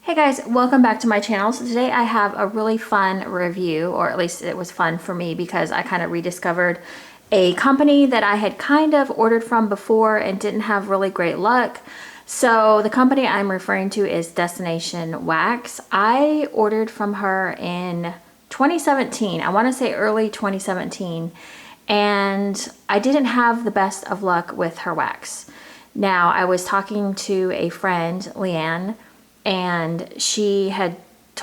Hey guys, welcome back to my channel. So today I have a really fun review, or at least it was fun for me because I kind of rediscovered a company that I had kind of ordered from before and didn't have really great luck. So the company I'm referring to is Destination Wax. I ordered from her in 2017. I want to say early 2017, and I didn't have the best of luck with her wax. Now, I was talking to a friend, Leighann, and she had,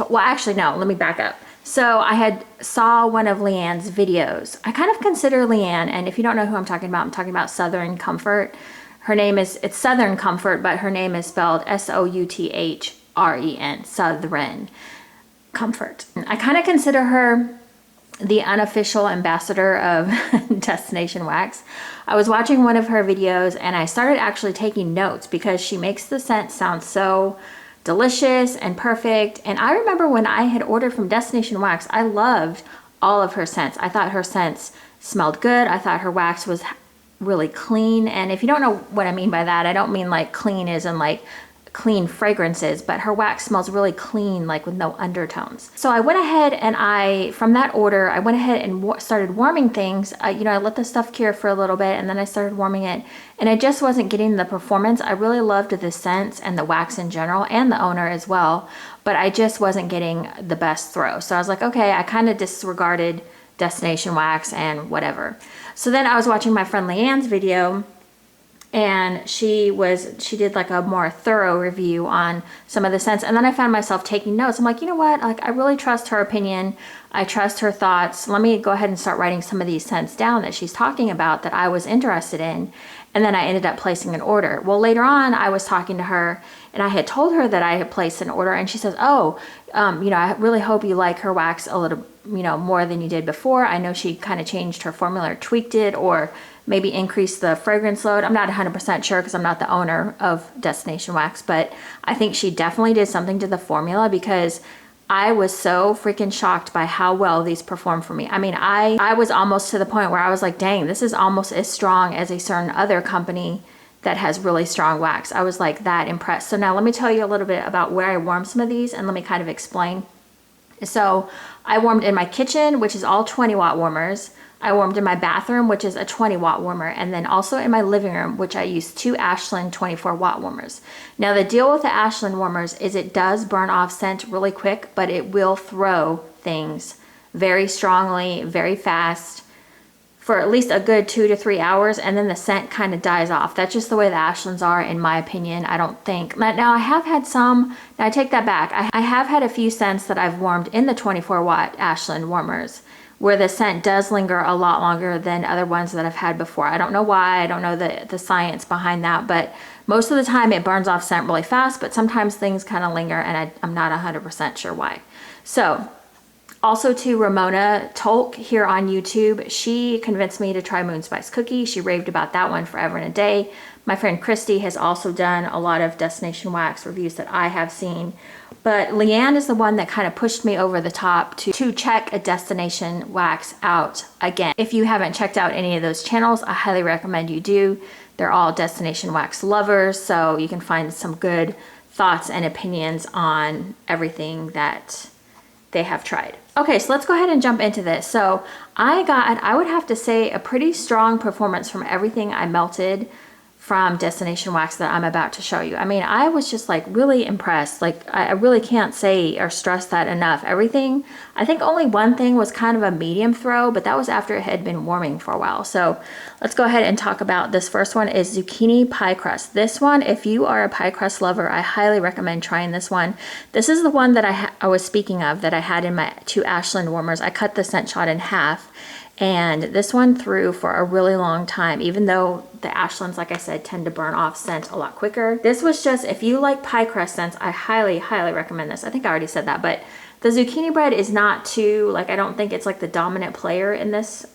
well, actually, no, let me back up. So I had saw one of Leihann's videos. I kind of consider Leighann, and if you don't know who I'm talking about Southern Comfort. Her name is, it's Southern Comfort, but her name is spelled S-O-U-T-H-R-E-N, Southern Comfort. I kind of consider her the unofficial ambassador of Destination Wax. I was watching one of her videos and I started actually taking notes because she makes the scent sound so delicious and perfect. And I remember when I had ordered from Destination Wax, I loved all of her scents. I thought her scents smelled good. I thought her wax was really clean. And if you don't know what I mean by that, I don't mean like clean as in like clean fragrances, but her wax smells really clean, like with no undertones. So I went ahead and from that order, I went ahead and started warming things. I let the stuff cure for a little bit and then I started warming it, and I just wasn't getting the performance. I really loved the scents and the wax in general and the owner as well, but I just wasn't getting the best throw. So I was like, okay, I kind of disregarded Destination Wax and whatever. So then I was watching my friend Leihann's video, and she did like a more thorough review on some of the scents, and then I found myself taking notes. I'm like, you know what, like I really trust her opinion, I trust her thoughts. Let me go ahead and start writing some of these scents down that she's talking about that I was interested in. And then I ended up placing an order. Well, later on I was talking to her and I had told her that I had placed an order, and she says, oh, I really hope you like her wax a little, more than you did before. I know she kind of changed her formula or tweaked it, or maybe increase the fragrance load. I'm not 100% sure because I'm not the owner of Destination Wax, but I think she definitely did something to the formula because I was so freaking shocked by how well these performed for me. I mean, I was almost to the point where I was like, dang, this is almost as strong as a certain other company that has really strong wax. I was like that impressed. So now let me tell you a little bit about where I warmed some of these and let me kind of explain. So I warmed in my kitchen, which is all 20-watt warmers. I warmed in my bathroom, which is a 20-watt warmer, and then also in my living room, which I use 2 Ashland 24-watt warmers. Now the deal with the Ashland warmers is it does burn off scent really quick, but it will throw things very strongly, very fast for at least a good 2 to 3 hours, and then the scent kind of dies off. That's just the way the Ashlands are, in my opinion. I don't think. Now I have had some, now I take that back. I have had a few scents that I've warmed in the 24-watt Ashland warmers where the scent does linger a lot longer than other ones that I've had before. I don't know why, I don't know the science behind that, but most of the time it burns off scent really fast, but sometimes things kind of linger, and I'm not 100% sure why. So, also to Ramona Tolk here on YouTube, she convinced me to try Moon Spice Cookie. She raved about that one forever and a day. My friend Christy has also done a lot of Destination Wax reviews that I have seen. But Leighann is the one that kind of pushed me over the top to check a Destination Wax out again. If you haven't checked out any of those channels, I highly recommend you do. They're all Destination Wax lovers, so you can find some good thoughts and opinions on everything that they have tried. Okay, so let's go ahead and jump into this. So I would have to say, a pretty strong performance from everything I melted from Destination Wax that I'm about to show you. I mean, I was just like really impressed. Like I really can't say or stress that enough. Everything, I think only one thing was kind of a medium throw, but that was after it had been warming for a while. So let's go ahead and talk about this first one is Zucchini Pie Crust. This one, if you are a pie crust lover, I highly recommend trying this one. This is the one that I was speaking of that I had in my 2 Ashland warmers. I cut the scent shot in half. And this one threw for a really long time, even though the Ashlands, like I said, tend to burn off scent a lot quicker. This was just, if you like pie crust scents, I highly, highly recommend this. I think I already said that, but the zucchini bread is not too, like, I don't think it's like the dominant player in this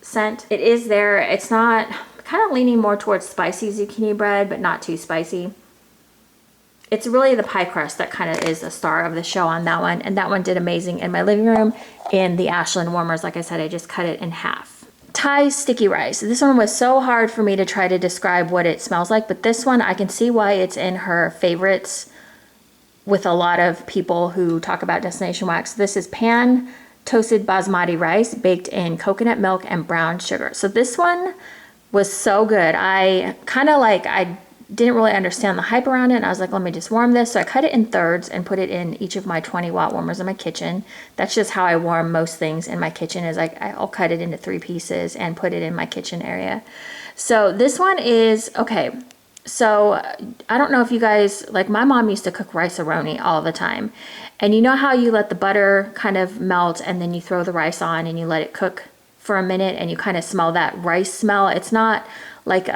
scent. It is there. It's not, kind of leaning more towards spicy zucchini bread, but not too spicy. It's really the pie crust that kind of is the star of the show on that one, and that one did amazing in my living room in the Ashland warmers. Like I said, I just cut it in half. Thai sticky rice. This one was so hard for me to try to describe what it smells like, but this one I can see why it's in her favorites with a lot of people who talk about destination wax. This is pan toasted basmati rice baked in coconut milk and brown sugar. So this one was so good. I didn't really understand the hype around it, and I was like, let me just warm this. So I cut it in thirds and put it in each of my 20-watt warmers in my kitchen. That's just how I warm most things in my kitchen, is I'll cut it into 3 pieces and put it in my kitchen area. So this one is, okay, so I don't know if you guys, like my mom used to cook rice-a-roni all the time. And you know how you let the butter kind of melt and then you throw the rice on and you let it cook for a minute and you kind of smell that rice smell. It's not like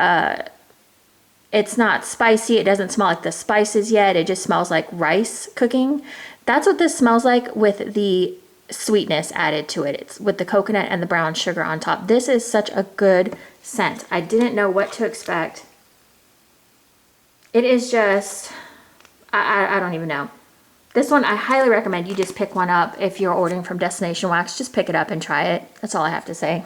it's not spicy. It doesn't smell like the spices yet. It just smells like rice cooking. That's what this smells like with the sweetness added to it. It's with the coconut and the brown sugar on top. This is such a good scent. I didn't know what to expect. It is just, I don't even know. This one, I highly recommend you just pick one up. If you're ordering from Destination Wax, just pick it up and try it. That's all I have to say.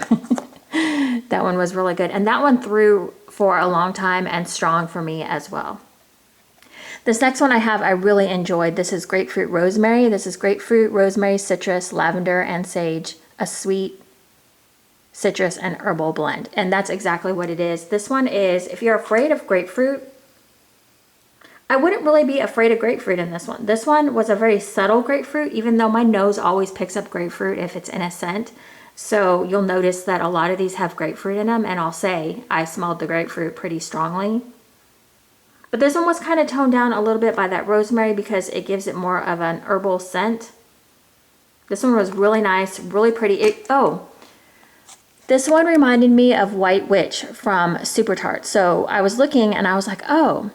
That one was really good. And that one threw for a long time and strong for me as well. This next one I really enjoyed. This is Grapefruit Rosemary. This is grapefruit, rosemary, citrus, lavender, and sage. A sweet citrus and herbal blend. And that's exactly what it is. This one is, if you're afraid of grapefruit, I wouldn't really be afraid of grapefruit in this one. This one was a very subtle grapefruit, even though my nose always picks up grapefruit if it's in a scent. So you'll notice that a lot of these have grapefruit in them, and I'll say I smelled the grapefruit pretty strongly. But this one was kind of toned down a little bit by that rosemary because it gives it more of an herbal scent. This one was really nice, really pretty. This one reminded me of White Witch from Super Tarts. So I was looking and I was like, oh,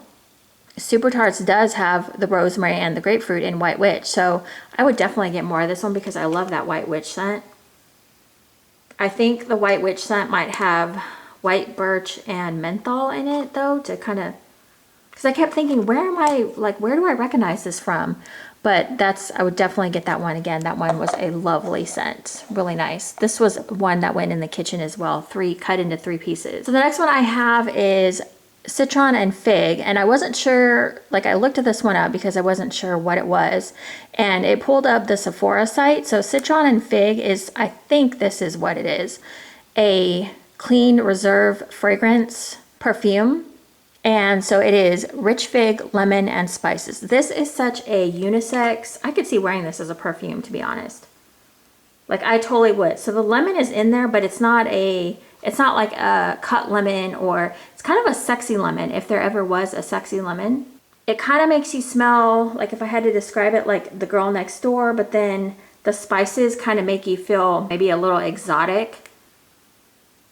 Super Tarts does have the rosemary and the grapefruit in White Witch. So I would definitely get more of this one because I love that White Witch scent. I think the White Witch scent might have white birch and menthol in it though, to kind of, because I kept thinking, where do I recognize this from? But I would definitely get that one again. That one was a lovely scent, really nice. This was one that went in the kitchen as well, cut into 3 pieces. So the next one I have is Citron and Fig, and I wasn't sure, I looked at this one up because I wasn't sure what it was, and it pulled up the Sephora site. So Citron and Fig is, I think this is what it is, a clean reserve fragrance perfume. And so it is rich fig, lemon, and spices. This is such a unisex, I could see wearing this as a perfume, to be honest. I totally would. So the lemon is in there, but it's not like a cut lemon, or it's kind of a sexy lemon, if there ever was a sexy lemon. It kind of makes you smell, like if I had to describe it, like the girl next door, but then the spices kind of make you feel maybe a little exotic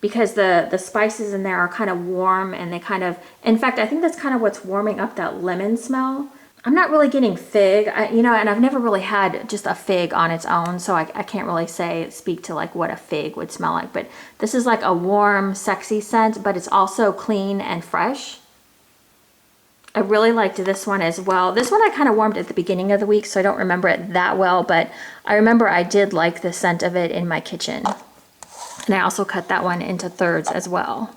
because the spices in there are kind of warm, and they kind of, in fact, I think that's kind of what's warming up that lemon smell. I'm not really getting fig, and I've never really had just a fig on its own, so I can't really speak to what a fig would smell like. But this is like a warm, sexy scent, but it's also clean and fresh. I really liked this one as well. This one I kind of warmed at the beginning of the week, so I don't remember it that well, but I remember I did like the scent of it in my kitchen. And I also cut that one into thirds as well.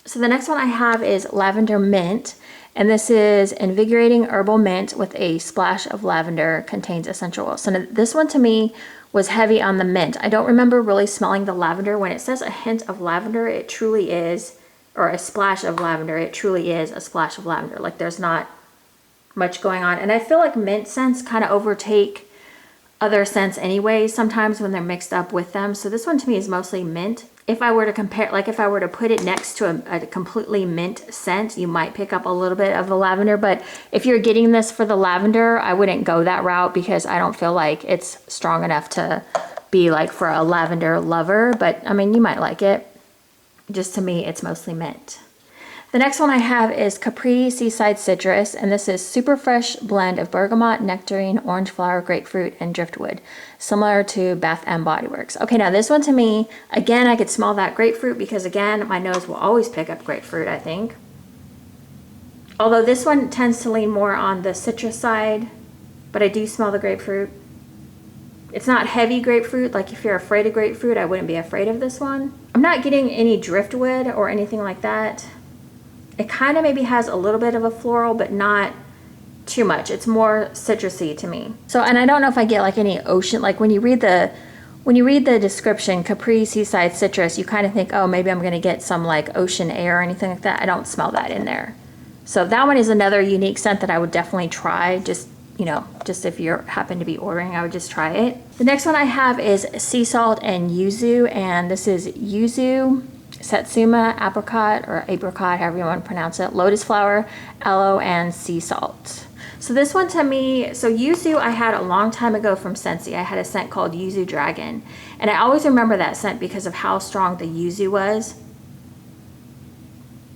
So the next one I have is Lavender Mint. And this is invigorating herbal mint with a splash of lavender, contains essential oils. So this one to me was heavy on the mint. I don't remember really smelling the lavender. When it says a hint of lavender, it truly is, or a splash of lavender, it truly is a splash of lavender. There's not much going on. And I feel like mint scents kind of overtake other scents anyway, sometimes when they're mixed up with them. So this one to me is mostly mint. If I were to compare, if I were to put it next to a completely mint scent, you might pick up a little bit of the lavender. But if you're getting this for the lavender, I wouldn't go that route because I don't feel like it's strong enough to be for a lavender lover. But I mean, you might like it. Just to me, it's mostly mint. The next one I have is Capri Seaside Citrus, and this is super fresh blend of bergamot, nectarine, orange flower, grapefruit, and driftwood, similar to Bath & Body Works. Okay, now this one to me, again, I could smell that grapefruit because, again, my nose will always pick up grapefruit, I think. Although this one tends to lean more on the citrus side, but I do smell the grapefruit. It's not heavy grapefruit. If you're afraid of grapefruit, I wouldn't be afraid of this one. I'm not getting any driftwood or anything like that. It kind of maybe has a little bit of a floral, but not too much. It's more citrusy to me. So, and I don't know if I get like any ocean, like when you read the description, Capri, Seaside, Citrus, you kind of think, oh, maybe I'm going to get some like ocean air or anything like that. I don't smell that in there. So that one is another unique scent that I would definitely try. Just, you know, just if you happen to be ordering, I would just try it. The next one I have is Sea Salt and Yuzu, and this is Yuzu, Satsuma, apricot, or apricot, however you want to pronounce it, lotus flower, aloe, and sea salt. So this one to me, so Yuzu I had a long time ago from Scentsy. I had a scent called Yuzu Dragon, and I always remember that scent because of how strong the yuzu was,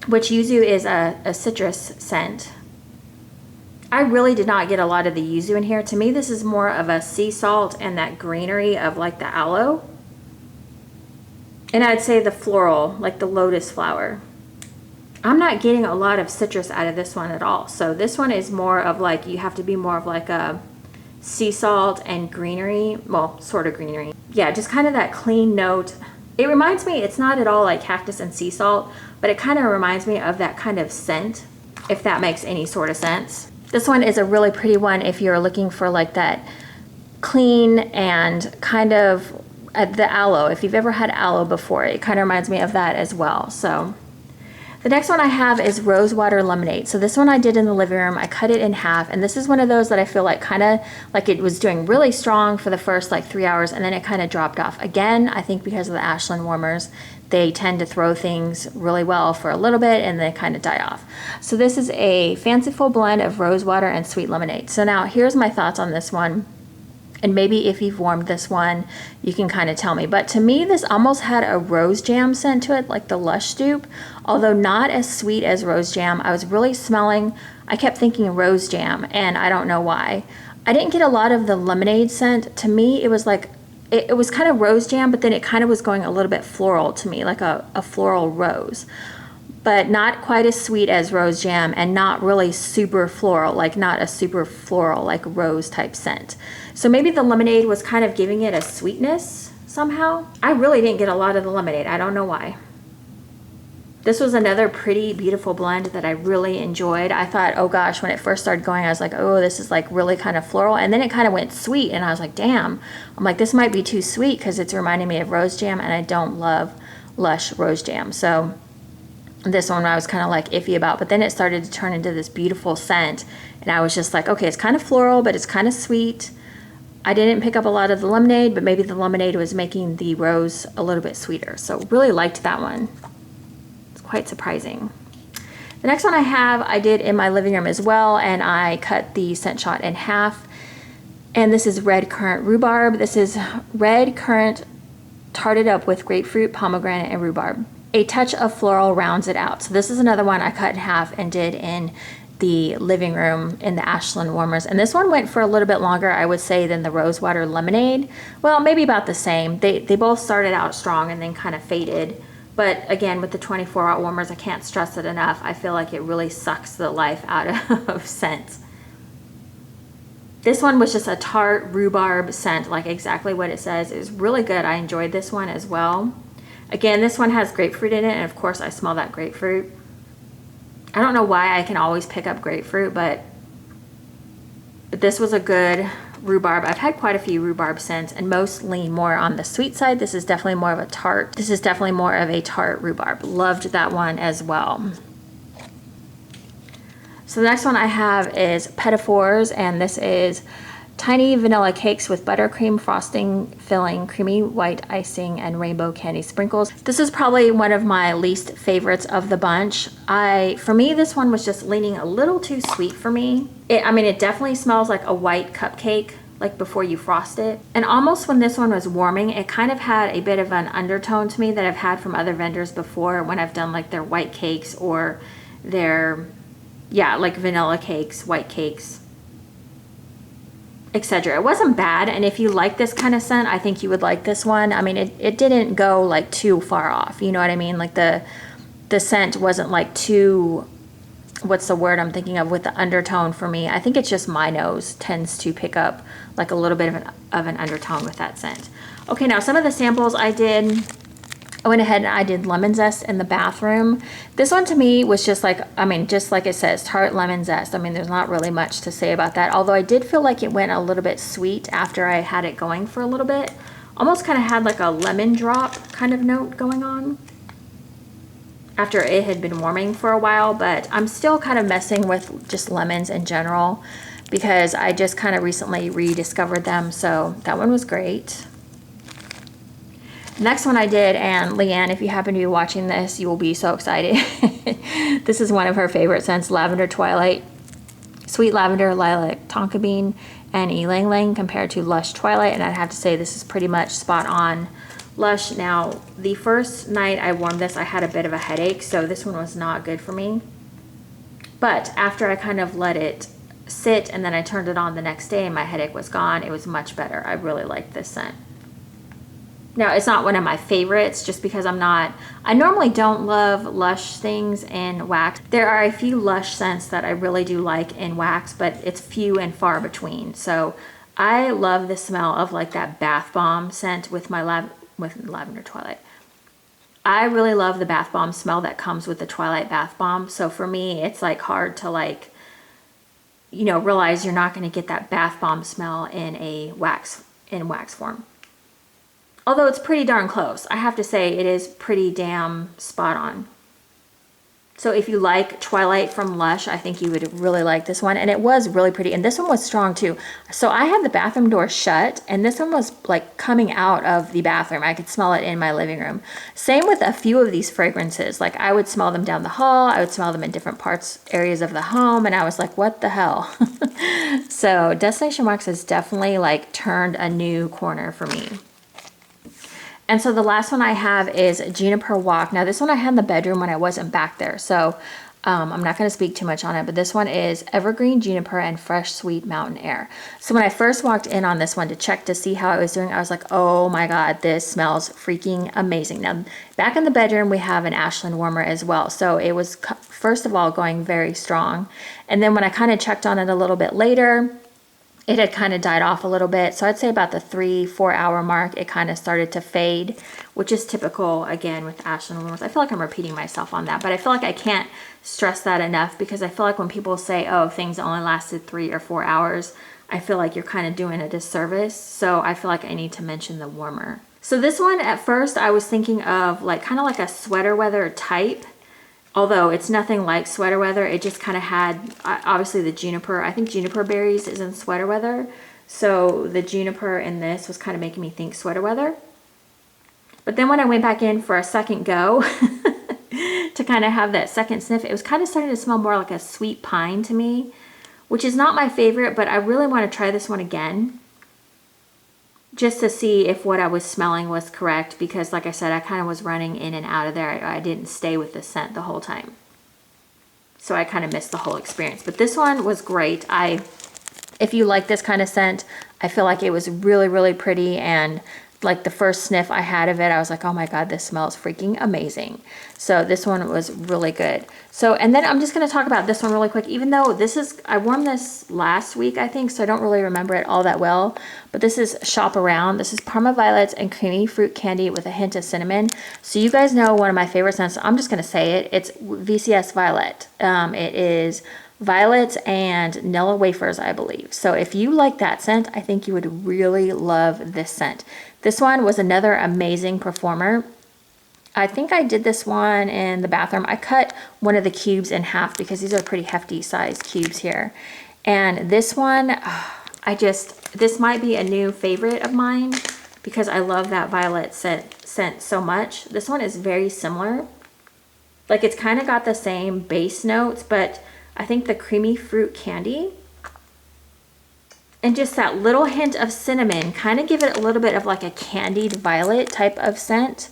which yuzu is a citrus scent. I really did not get a lot of the yuzu in here. To me, this is more of a sea salt and that greenery of like the aloe. And I'd say the floral, like the lotus flower. I'm not getting a lot of citrus out of this one at all. So this one is more of like, you have to be more of like a sea salt and greenery. Well, sort of greenery. Yeah, just kind of that clean note. It reminds me, it's not at all like cactus and sea salt, but it kind of reminds me of that kind of scent, if that makes any sort of sense. This one is a really pretty one if you're looking for like that clean and kind of the aloe. If you've ever had aloe before, it kind of reminds me of that as well. So the next one I have is Rosewater Lemonade. So this one I did in the living room. I cut it in half, and this is one of those that I feel like kind of like it was doing really strong for the first like 3 hours, and then it kind of dropped off. Again, I think because of the Ashland warmers, they tend to throw things really well for a little bit and then kind of die off. So this is a fanciful blend of rosewater and sweet lemonade. So now here's my thoughts on this one. And maybe if you've warmed this one, you can kind of tell me. But to me, this almost had a rose jam scent to it, like the Lush dupe. Although not as sweet as rose jam. I was really smelling, I kept thinking rose jam, and I don't know why. I didn't get a lot of the lemonade scent. To me, it was like, it was kind of rose jam, but then it kind of was going a little bit floral to me, like a floral rose. But not quite as sweet as rose jam, and not really super floral, like not a super floral, like rose type scent. So maybe the lemonade was kind of giving it a sweetness somehow. I really didn't get a lot of the lemonade. I don't know why. This was another pretty beautiful blend that I really enjoyed. I thought, oh gosh, when it first started going, I was like, oh, this is like really kind of floral. And then it kind of went sweet, and I was like, damn. I'm like, this might be too sweet because it's reminding me of rose jam, and I don't love Lush rose jam. So this one I was kind of like iffy about, but then it started to turn into this beautiful scent, and I was just like, okay, it's kind of floral, but it's kind of sweet. I didn't pick up a lot of the lemonade, but maybe the lemonade was making the rose a little bit sweeter. So really liked that one. It's quite surprising. The next one I have, I did in my living room as well, and I cut the scent shot in half. And this is red currant rhubarb. This is red currant tarted up with grapefruit, pomegranate, and rhubarb. A touch of floral rounds it out. So this is another one I cut in half and did in the living room in the Ashland warmers. And this one went for a little bit longer, I would say, than the Rosewater Lemonade. Well, maybe about the same. They both started out strong and then kind of faded. But again, with the 24-hour warmers, I can't stress it enough. I feel like it really sucks the life out of scents. This one was just a tart rhubarb scent, like exactly what it says. It was really good. I enjoyed this one as well. Again, this one has grapefruit in it, and of course I smell that grapefruit. I don't know why I can always pick up grapefruit, but this was a good rhubarb. I've had quite a few rhubarb scents, and most lean more on the sweet side. This is definitely more of a tart. This is definitely more of a tart rhubarb. Loved that one as well. So the next one I have is Petit Fours, and this is tiny vanilla cakes with buttercream frosting, filling, creamy white icing, and rainbow candy sprinkles. This is probably one of my least favorites of the bunch. For me, this one was just leaning a little too sweet for me. I mean, it definitely smells like a white cupcake, like before you frost it. And almost when this one was warming, it kind of had a bit of an undertone to me that I've had from other vendors before when I've done like their white cakes or their, yeah, like vanilla cakes, white cakes, etc. It wasn't bad, and if you like this kind of scent, I think you would like this one. I mean, it didn't go like too far off, you know what I mean? Like the scent wasn't like too, what's the word I'm thinking of with the undertone for me. I think it's just my nose tends to pick up like a little bit of an undertone with that scent. Okay, now some of the samples I did, I went ahead and I did lemon zest in the bathroom. This one to me was just like, I mean, just like it says, tart lemon zest. I mean, there's not really much to say about that. Although I did feel like it went a little bit sweet after I had it going for a little bit. Almost kind of had like a lemon drop kind of note going on after it had been warming for a while. But I'm still kind of messing with just lemons in general because I just kind of recently rediscovered them. So that one was great. Next one I did, and Leighann, if you happen to be watching this, you will be so excited. This is one of her favorite scents, Lavender Twilight. Sweet lavender, lilac, tonka bean, and ylang ylang compared to Lush Twilight, and I'd have to say this is pretty much spot on Lush. Now, the first night I warmed this, I had a bit of a headache, so this one was not good for me. But after I kind of let it sit and then I turned it on the next day and my headache was gone, it was much better. I really liked this scent. Now, it's not one of my favorites just because I normally don't love Lush things in wax. There are a few Lush scents that I really do like in wax, but it's few and far between. So I love the smell of like that bath bomb scent with my Lavender Twilight. I really love the bath bomb smell that comes with the Twilight bath bomb. So for me, it's like hard to like, you know, realize you're not going to get that bath bomb smell in wax form. Although it's pretty darn close. I have to say it is pretty damn spot on. So if you like Twilight from Lush, I think you would really like this one. And it was really pretty. And this one was strong too. So I had the bathroom door shut and this one was like coming out of the bathroom. I could smell it in my living room. Same with a few of these fragrances. Like I would smell them down the hall. I would smell them in different areas of the home. And I was like, what the hell? So Destination Wax has definitely like turned a new corner for me. And so the last one I have is Juniper Walk. Now this one I had in the bedroom when I wasn't back there, so I'm not going to speak too much on it, but this one is Evergreen Juniper and Fresh Sweet Mountain Air. So when I first walked in on this one to check to see how I was doing, I was like, oh my God, this smells freaking amazing. Now back in the bedroom, we have an Ashland warmer as well. So it was first of all going very strong. And then when I kind of checked on it a little bit later, it had kind of died off a little bit. So I'd say about the 3-4 hour mark, it kind of started to fade, which is typical again with Ashland warmers. I feel like I'm repeating myself on that, but I feel like I can't stress that enough because I feel like when people say, oh, things only lasted 3 or 4 hours, I feel like you're kind of doing a disservice. So I feel like I need to mention the warmer. So this one at first I was thinking of like kind of like a sweater weather type. Although it's nothing like sweater weather, it just kind of had, obviously the juniper, I think juniper berries is in sweater weather. So the juniper in this was kind of making me think sweater weather. But then when I went back in for a second go to kind of have that second sniff, it was kind of starting to smell more like a sweet pine to me, which is not my favorite, but I really want to try this one again. Just to see if what I was smelling was correct, because like I said, I kind of was running in and out of there. I didn't stay with the scent the whole time. So I kind of missed the whole experience. But this one was great. If you like this kind of scent, I feel like it was really, really pretty. And like the first sniff I had of it, I was like, oh my God, this smells freaking amazing. So this one was really good. So, and then I'm just going to talk about this one really quick, even though I warmed this last week, I think, so I don't really remember it all that well, but this is Shop Around. This is Parma Violets and Creamy Fruit Candy with a hint of cinnamon. So you guys know one of my favorite scents. I'm just going to say it. It's VCS Violet. It is violets and Nilla wafers, I believe. So if you like that scent, I think you would really love this scent. This one was another amazing performer. I think I did this one in the bathroom. I cut one of the cubes in half because these are pretty hefty sized cubes here. And this one, this might be a new favorite of mine because I love that violet scent so much. This one is very similar. Like it's kind of got the same base notes, but I think the creamy fruit candy and just that little hint of cinnamon kind of give it a little bit of like a candied violet type of scent.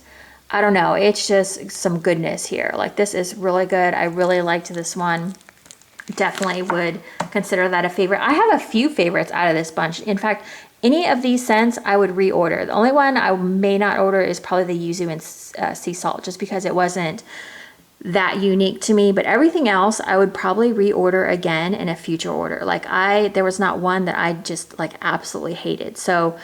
I don't know, it's just some goodness here. Like this is really good. I really liked this one. Definitely would consider that a favorite. I have a few favorites out of this bunch. In fact, any of these scents I would reorder. The only one I may not order is probably the Yuzu and Sea Salt, just because it wasn't that unique to me, but everything else I would probably reorder again in a future order. Like there was not one that I just like absolutely hated. So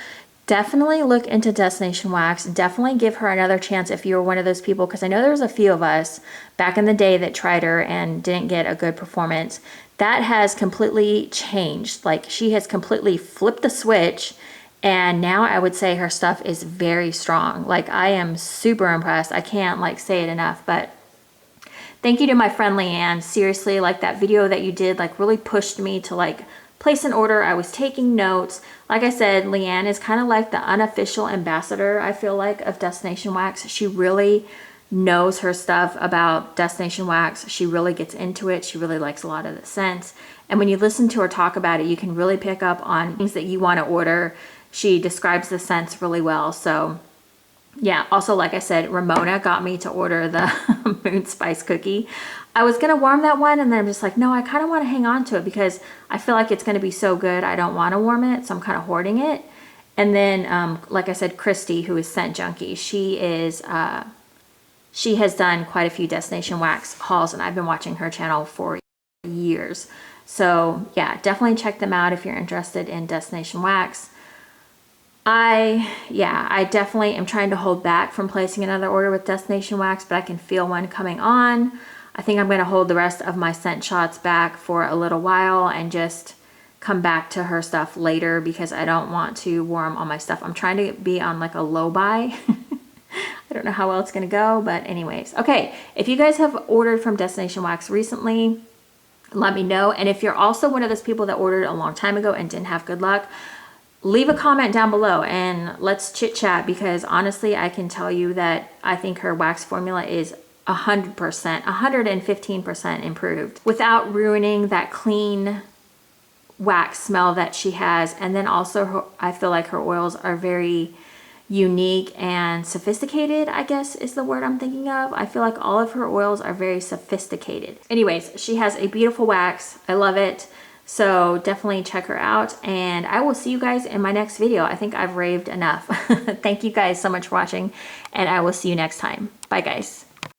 definitely look into Destination Wax. Definitely give her another chance if you're one of those people, because I know there's a few of us back in the day that tried her and didn't get a good performance. That has completely changed. Like, she has completely flipped the switch, and now I would say her stuff is very strong. Like, I am super impressed. I can't like say it enough, but thank you to my friend Leighann. Seriously, like, that video that you did like really pushed me to like place an order. I was taking notes. Like I said, Leighann is kind of like the unofficial ambassador, I feel like, of Destination Wax. She really knows her stuff about Destination Wax. She really gets into it. She really likes a lot of the scents. And when you listen to her talk about it, you can really pick up on things that you want to order. She describes the scents really well. So yeah, also, like I said, Ramona got me to order the moon spice cookie. I was going to warm that one, and then I'm just like, no, I kind of want to hang on to it because I feel like it's going to be so good. I don't want to warm it, so I'm kind of hoarding it. And then, like I said, Christy, who is Scent Junkie, she has done quite a few Destination Wax hauls, and I've been watching her channel for years. So yeah, definitely check them out if you're interested in Destination Wax. I definitely am trying to hold back from placing another order with Destination Wax, but I can feel one coming on. I think I'm going to hold the rest of my scent shots back for a little while and just come back to her stuff later because I don't want to warm all my stuff. I'm trying to be on like a low buy. I don't know how well it's going to go, but anyways. Okay, if you guys have ordered from Destination Wax recently, let me know. And if you're also one of those people that ordered a long time ago and didn't have good luck, leave a comment down below and let's chit chat, because honestly, I can tell you that I think her wax formula is 100%, 115% improved without ruining that clean wax smell that she has. And then also, I feel like her oils are very unique and sophisticated, I guess is the word I'm thinking of. I feel like all of her oils are very sophisticated. Anyways, she has a beautiful wax. I love it. So definitely check her out, and I will see you guys in my next video. I think I've raved enough. Thank you guys so much for watching, and I will see you next time. Bye guys.